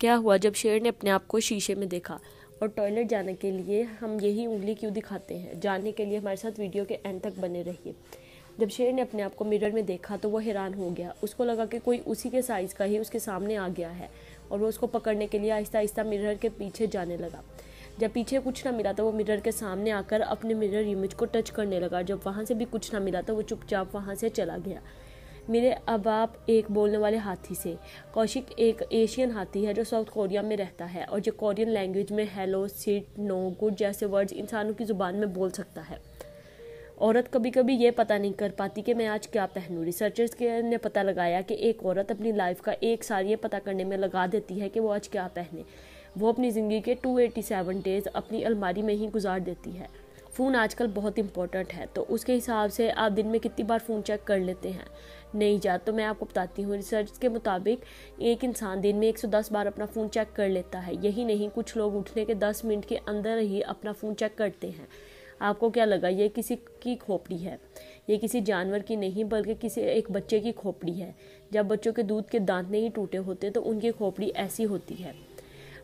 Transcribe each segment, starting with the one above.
क्या हुआ जब शेर ने अपने आप को शीशे में देखा। और टॉयलेट जाने के लिए हम यही उंगली क्यों दिखाते हैं, जानने के लिए हमारे साथ वीडियो के एंड तक बने रहिए। जब शेर ने अपने आप को मिरर में देखा तो वो हैरान हो गया। उसको लगा कि कोई उसी के साइज़ का ही उसके सामने आ गया है और वो उसको पकड़ने के लिए आहिस्ता आहिस्ता मिरर के पीछे जाने लगा। जब पीछे कुछ ना मिला तो वो मिरर के सामने आकर अपने मिरर इमेज को टच करने लगा। जब वहाँ से भी कुछ ना मिला तो वो चुपचाप वहाँ से चला गया। मिले अब आप एक बोलने वाले हाथी से। कौशिक एक एशियन हाथी है जो साउथ कोरिया में रहता है और जो कोरियन लैंग्वेज में हेलो, सिट, नो, गुड जैसे वर्ड्स इंसानों की ज़ुबान में बोल सकता है। औरत कभी कभी ये पता नहीं कर पाती कि मैं आज क्या पहनूं। रिसर्चर्स ने पता लगाया कि एक औरत अपनी लाइफ का एक साल ये पता करने में लगा देती है कि वो आज क्या पहने। वो अपनी ज़िंदगी के 287 डेज अपनी अलमारी में ही गुजार देती है। फ़ोन आजकल बहुत इंपॉर्टेंट है, तो उसके हिसाब से आप दिन में कितनी बार फ़ोन चेक कर लेते हैं? नहीं जा तो मैं आपको बताती हूँ। रिसर्च के मुताबिक एक इंसान दिन में 110 बार अपना फ़ोन चेक कर लेता है। यही नहीं, कुछ लोग उठने के 10 मिनट के अंदर ही अपना फ़ोन चेक करते हैं। आपको क्या लगा ये किसी की खोपड़ी है? ये किसी जानवर की नहीं बल्कि किसी एक बच्चे की खोपड़ी है। जब बच्चों के दूध के दांत नहीं टूटे होते तो उनकी खोपड़ी ऐसी होती है।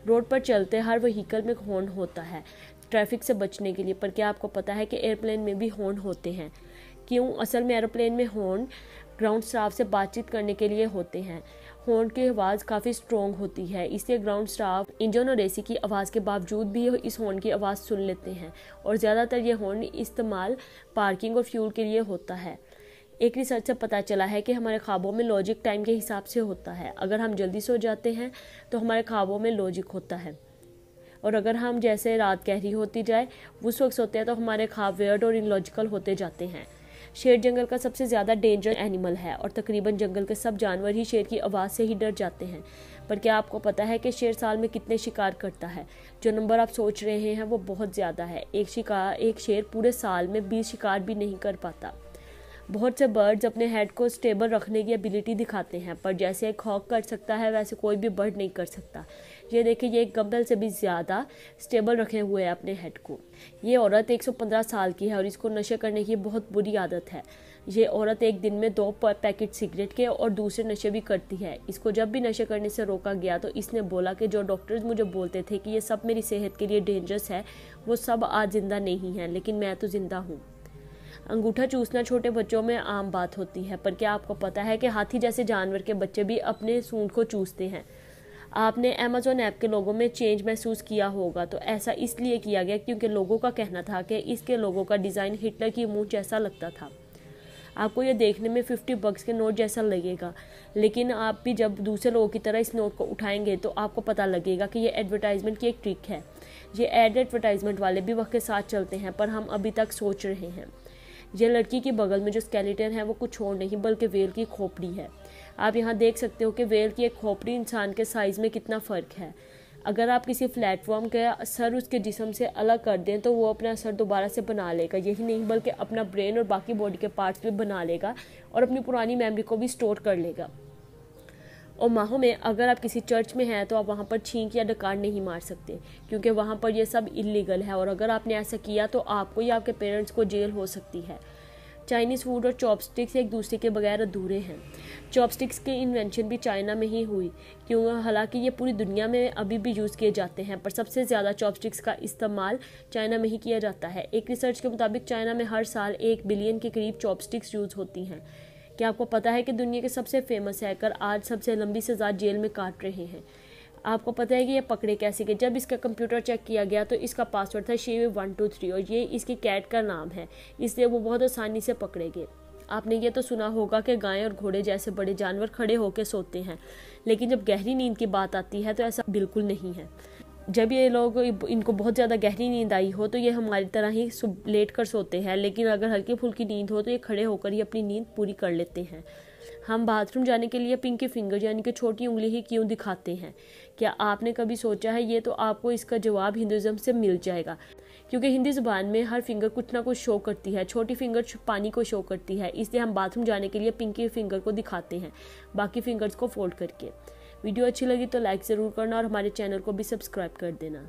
रोड पर चलते हर व्हीकल में हॉर्न होता है ट्रैफिक से बचने के लिए, पर क्या आपको पता है कि एयरप्लेन में भी हॉर्न होते हैं? क्यों? असल में एरोप्लेन में हॉर्न ग्राउंड स्टाफ से बातचीत करने के लिए होते हैं। हॉर्न की आवाज़ काफ़ी स्ट्रॉन्ग होती है, इसलिए ग्राउंड स्टाफ इंजन और एसी की आवाज़ के बावजूद भी इस हॉर्न की आवाज़ सुन लेते हैं। और ज़्यादातर ये हॉर्न इस्तेमाल पार्किंग और फ्यूल के लिए होता है। एक रिसर्च से पता चला है कि हमारे ख्वाबों में लॉजिक टाइम के हिसाब से होता है। अगर हम जल्दी सो जाते हैं तो हमारे ख्वाबों में लॉजिक होता है, और अगर हम जैसे रात गहरी होती जाए उस वक्त सोते हैं तो हमारे ख्वाब वियर्ड और इलॉजिकल होते जाते हैं। शेर जंगल का सबसे ज़्यादा डेंजर एनिमल है और तकरीबन जंगल के सब जानवर ही शेर की आवाज़ से ही डर जाते हैं। पर क्या आपको पता है कि शेर साल में कितने शिकार करता है? जो नंबर आप सोच रहे हैं वो बहुत ज़्यादा है। एक शेर पूरे साल में 20 शिकार भी नहीं कर पाता। बहुत से बर्ड्स अपने हेड को स्टेबल रखने की एबिलिटी दिखाते हैं, पर जैसे एक हॉक कर सकता है वैसे कोई भी बर्ड नहीं कर सकता। ये देखिए, ये एक गम्बल से भी ज़्यादा स्टेबल रखे हुए है अपने हेड को। ये औरत 115 साल की है और इसको नशे करने की बहुत बुरी आदत है। ये औरत एक दिन में 2 पैकेट सिगरेट के और दूसरे नशे भी करती है। इसको जब भी नशे करने से रोका गया तो इसने बोला कि जो डॉक्टर्स मुझे बोलते थे कि ये सब मेरी सेहत के लिए डेंजरस है वो सब आज जिंदा नहीं है, लेकिन मैं तो जिंदा हूँ। अंगूठा चूसना छोटे बच्चों में आम बात होती है, पर क्या आपको पता है कि हाथी जैसे जानवर के बच्चे भी अपने सूंड को चूसते हैं? आपने अमेज़न ऐप के लोगों में चेंज महसूस किया होगा, तो ऐसा इसलिए किया गया क्योंकि लोगों का कहना था कि इसके लोगों का डिज़ाइन हिटलर की मुंह जैसा लगता था। आपको ये देखने में 50 बक्स के नोट जैसा लगेगा, लेकिन आप भी जब दूसरे लोगों की तरह इस नोट को उठाएंगे तो आपको पता लगेगा कि ये एडवर्टाइजमेंट की एक ट्रिक है। ये एडवर्टाइजमेंट वाले भी वक्त के साथ चलते हैं, पर हम अभी तक सोच रहे हैं। यह लड़की के बगल में जो स्केलेटन है वो कुछ और नहीं बल्कि वेल की खोपड़ी है। आप यहाँ देख सकते हो कि वेल की एक खोपड़ी इंसान के साइज में कितना फ़र्क है। अगर आप किसी प्लेटफॉर्म का असर उसके जिस्म से अलग कर दें तो वो अपना असर दोबारा से बना लेगा। यही नहीं बल्कि अपना ब्रेन और बाकी बॉडी के पार्ट्स भी बना लेगा और अपनी पुरानी मेमोरी को भी स्टोर कर लेगा। और माहों में अगर आप किसी चर्च में हैं तो आप वहाँ पर छींक या डकार नहीं मार सकते क्योंकि वहाँ पर यह सब इलीगल है, और अगर आपने ऐसा किया तो आपको या आपके पेरेंट्स को जेल हो सकती है। चाइनीज़ फूड और चॉपस्टिक्स एक दूसरे के बगैर अधूरे हैं। चॉपस्टिक्स की इन्वेंशन भी चाइना में ही हुई, क्यों हालांकि ये पूरी दुनिया में अभी भी यूज़ किए जाते हैं, पर सबसे ज़्यादा चॉपस्टिक्स का इस्तेमाल चाइना में ही किया जाता है। एक रिसर्च के मुताबिक चाइना में हर साल 1 बिलियन के करीब चॉपस्टिक्स यूज़ होती हैं। क्या आपको पता है कि दुनिया के सबसे फेमस हैकर आज सबसे लंबी सज़ा जेल में काट रहे हैं? आपको पता है कि ये पकड़े कैसे गए? जब इसका कंप्यूटर चेक किया गया तो इसका पासवर्ड था Shiv123 और ये इसकी कैट का नाम है, इसलिए वो बहुत आसानी से पकड़े गए। आपने ये तो सुना होगा कि गाय और घोड़े जैसे बड़े जानवर खड़े होकर सोते हैं, लेकिन जब गहरी नींद की बात आती है तो ऐसा बिल्कुल नहीं है। जब ये लोग इनको बहुत ज़्यादा गहरी नींद आई हो तो ये हमारी तरह ही लेट कर सोते हैं, लेकिन अगर हल्की फुल्की नींद हो तो ये खड़े होकर ही अपनी नींद पूरी कर लेते हैं। हम बाथरूम जाने के लिए पिंकी फिंगर यानी कि छोटी उंगली ही क्यों दिखाते हैं? क्या आपने कभी सोचा है? ये तो आपको इसका जवाब हिंदुज़म से मिल जाएगा, क्योंकि हिंदी ज़ुबान में हर फिंगर कुछ ना कुछ शो करती है। छोटी फिंगर पानी को शो करती है, इसलिए हम बाथरूम जाने के लिए पिंकी फिंगर को दिखाते हैं बाकी फिंगर्स को फोल्ड करके। वीडियो अच्छी लगी तो लाइक ज़रूर करना और हमारे चैनल को भी सब्सक्राइब कर देना।